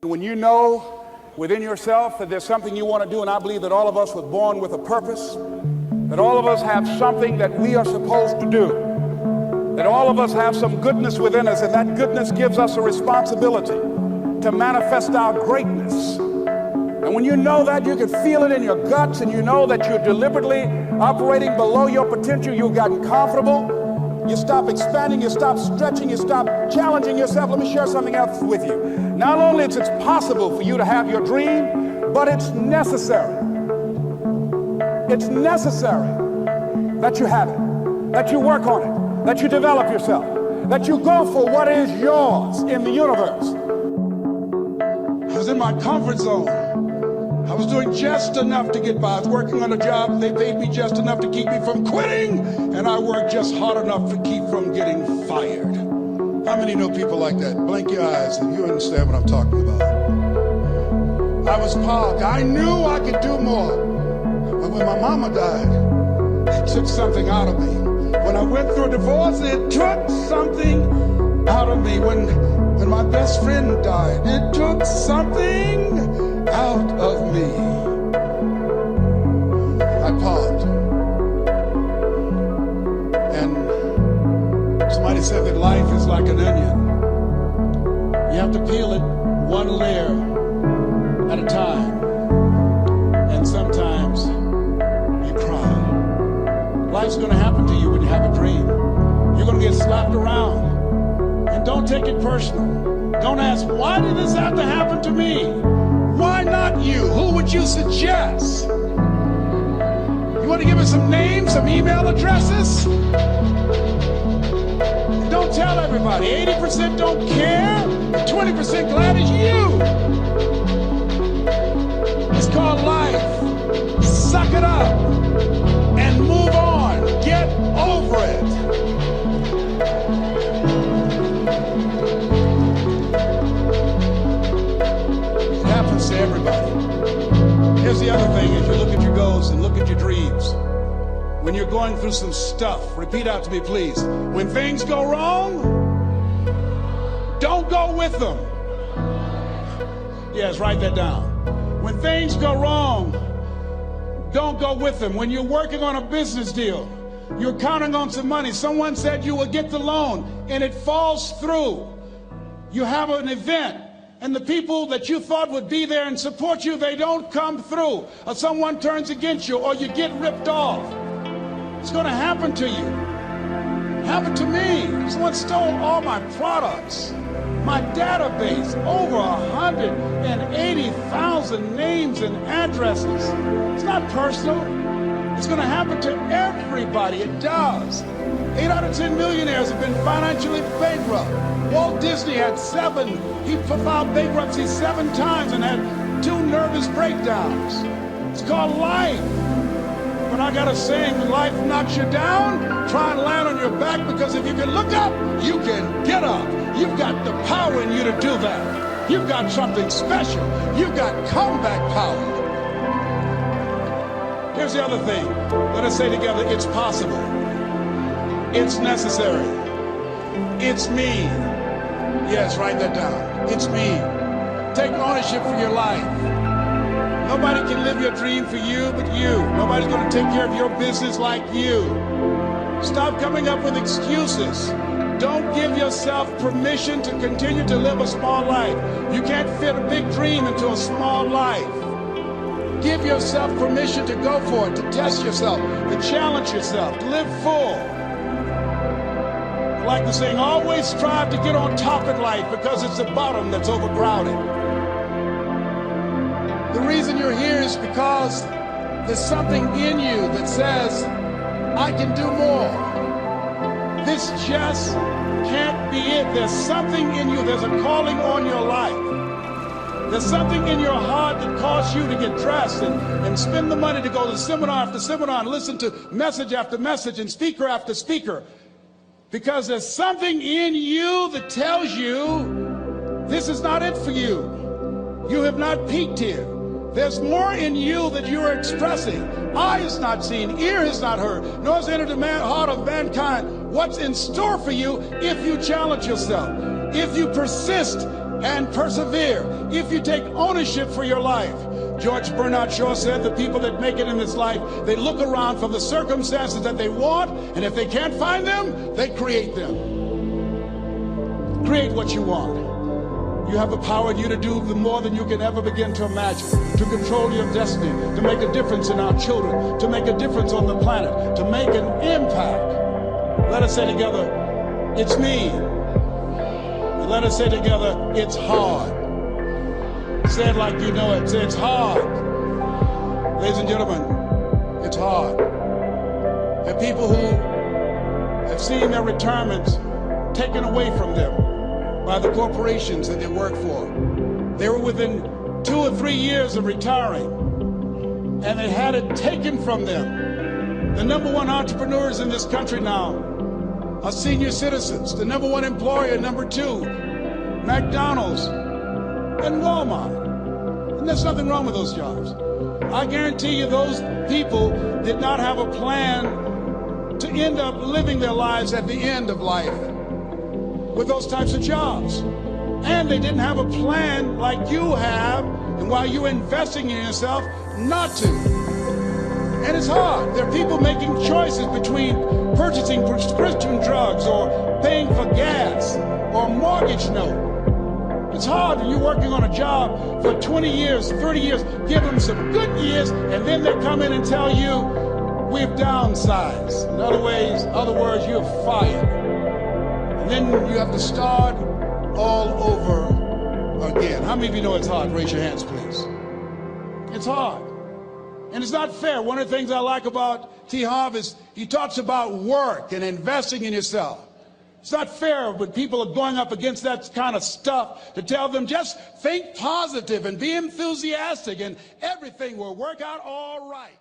When you know within yourself that there's something you want to do, and I believe that all of us were born with a purpose, that all of us have something that we are supposed to do, that all of us have some goodness within us, and that goodness gives us a responsibility to manifest our greatness. And when you know that, you can feel it in your guts, and you know that you're deliberately operating below your potential. You've gotten comfortable. You stop expanding, you stop stretching, you stop challenging yourself. Let me share something else with you. Not only is it possible for you to have your dream, but it's necessary. It's necessary that you have it, that you work on it, that you develop yourself, that you go for what is yours in the universe. I was in my comfort zone. I was doing just enough to get by. I was working on a job. They paid me just enough to keep me from quitting, and I worked just hard enough to keep from getting fired. How many know people like that? Blink your eyes and you understand what I'm talking about. I was pogged. I knew I could do more. But when my mama died, it took something out of me. When I went through a divorce, it took something out of me. When my best friend died, it took something out of me. I paused. And somebody said that life is like an onion. You have to peel it one layer at a time. And sometimes you cry. Life's going to happen to you when you have a dream. You're going to get slapped around. And don't take it personal. Don't ask, why did this have to happen to me? Why not you? Who would you suggest? You want to give us some names, some email addresses? Don't tell everybody. 80% don't care. 20% glad it's you. It's called life. Suck it up and move on. Get over it. To everybody. Here's the other thing, as you look at your goals and look at your dreams, when you're going through some stuff, repeat out to me please, when things go wrong, don't go with them. Yes, write that down. When things go wrong, don't go with them. When you're working on a business deal, you're counting on some money, someone said you will get the loan and it falls through. You have an event and the people that you thought would be there and support you, they don't come through, or someone turns against you, or you get ripped off. It's going to happen to you. Happened to me. Someone stole all my products, my database, over 180,000 names and addresses. It's not personal. It's going to happen to everybody. It does. 8 out of 10 millionaires have been financially bankrupt. Walt Disney had 7. He filed bankruptcy 7 times and had 2 nervous breakdowns. It's called life. But I got a saying, when life knocks you down, try and land on your back, because if you can look up, you can get up. You've got the power in you to do that. You've got something special. You've got comeback power. Here's the other thing. Let us say together, it's possible. It's necessary. It's me. Yes, write that down. It's me. Take ownership for your life. Nobody can live your dream for you but you. Nobody's going to take care of your business like you. Stop coming up with excuses. Don't give yourself permission to continue to live a small life. You can't fit a big dream into a small life. Give yourself permission to go for it, to test yourself, to challenge yourself, to live full. Like the saying, always strive to get on top in life, because it's the bottom that's overcrowded. The reason you're here is because there's something in you that says, I can do more. This just can't be it. There's something in you. There's a calling on your life. There's something in your heart that caused you to get dressed and spend the money to go to seminar after seminar and listen to message after message and speaker after speaker. Because there's something in you that tells you this is not it for you. You have not peaked here. There's more in you that you are expressing. Eye has not seen, ear has not heard, nor has entered the heart of mankind what's in store for you if you challenge yourself, if you persist and persevere. If you take ownership for your life. George Bernard Shaw said the people that make it in this life, they look around for the circumstances that they want, and if they can't find them, they create them. Create what you want. You have the power in you to do more than you can ever begin to imagine, to control your destiny, to make a difference in our children, to make a difference on the planet, to make an impact. Let us say together, it's me. Let us say together, it's hard. Say it like you know it. Say it's hard. Ladies and gentlemen, it's hard. There are people who have seen their retirements taken away from them by the corporations that they work for. They were within 2 or 3 years of retiring, and they had it taken from them. The #1 entrepreneurs in this country now are senior citizens. The #1 employer, #2, McDonald's and Walmart. And there's nothing wrong with those jobs. I guarantee you those people did not have a plan to end up living their lives at the end of life with those types of jobs. And they didn't have a plan like you have, and while you're investing in yourself, not to. And it's hard. There are people making choices between purchasing prescription drugs or paying for gas or a mortgage note. It's hard when you're working on a job for 20 years, 30 years, give them some good years, and then they come in and tell you, we've downsized. In other words, you're fired. And then you have to start all over again. How many of you know it's hard? Raise your hands, please. It's hard. And it's not fair. One of the things I like about T. Harv is he talks about work and investing in yourself. It's not fair when people are going up against that kind of stuff to tell them just think positive and be enthusiastic and everything will work out all right.